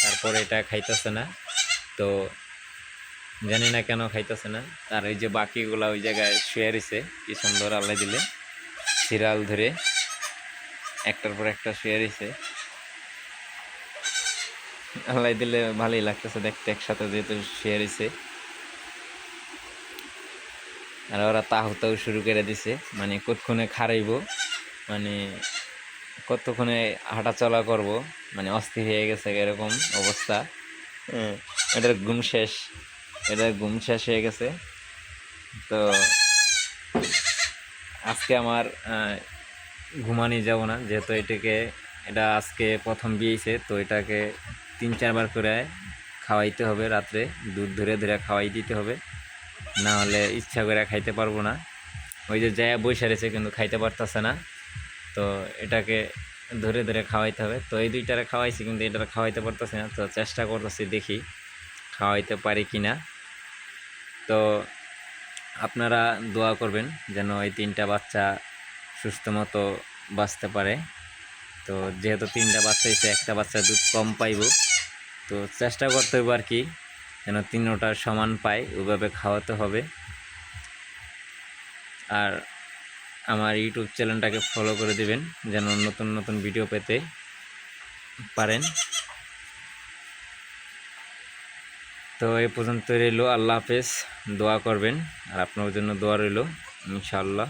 তারপরে এটা খাইতেছে না। তো জানি না কেন খাইতেছে না। আর ওই যে বাকিগুলা ওই জায়গায় শুয়ে রয়েছে, কি সুন্দর আল্লাহ দিলে সিরিয়াল ধরে একটার পর একটা শুয়ে রয়েছে। আল্লাহ দিলে ভালোই লাগতেছে দেখতে, একসাথে যেহেতু শুয়ে রয়েছে। আর ওরা তাহু তাহু শুরু করে দিছে, মানে কতক্ষণে খারাইব, মানে কতক্ষণে হাঁটা চলা করব, মানে অস্থির হয়ে গেছে এরকম অবস্থা। এটার ঘুম শেষ, এটার ঘুম শেষ হয়ে গেছে। তো আজকে আমার ঘুমানি যাব না, যেহেতু এটা আজকে প্রথম বিয়েছে, তো এটাকে 3-4 বার করে খাওয়াইতে হবে রাত্রে, দুধ ধরে ধরে খাওয়াই দিতে হবে, না হলে ইচ্ছা করে খাইতে পারবো না। ওই যে জায়া বসে রয়েছে কিন্তু খাইতে পারতেছে না, তো এটাকে ধরে ধরে খাওয়াইতে হবে। তো এই দুইটারে খাওয়াইছি কিন্তু এটারে খাওয়াইতে পারতেছে না, তো চেষ্টা করতেছি দেখি খাওয়াইতে পারি কি না। তো আপনারা দোয়া করবেন যেন এই 3টা বাচ্চা সুস্থ মতো বাঁচতে পারে। তো যেহেতু 3টা বাচ্চা হয়েছে, একটা বাচ্চা দুধ কম পাইব, তো চেষ্টা করতে হবে আর কি যেন 3টা সমান পায়, ওইভাবে খাওয়াতে হবে। আর আমার ইউটিউব চ্যানেলটাকে ফলো করে দিবেন যেন নতুন নতুন ভিডিও পেতে পারেন। তো এই পর্যন্ত রইল, আল্লাহ হাফেজ। দোয়া করবেন আর আপনার জন্য দোয়া রইল ইনশাআল্লাহ।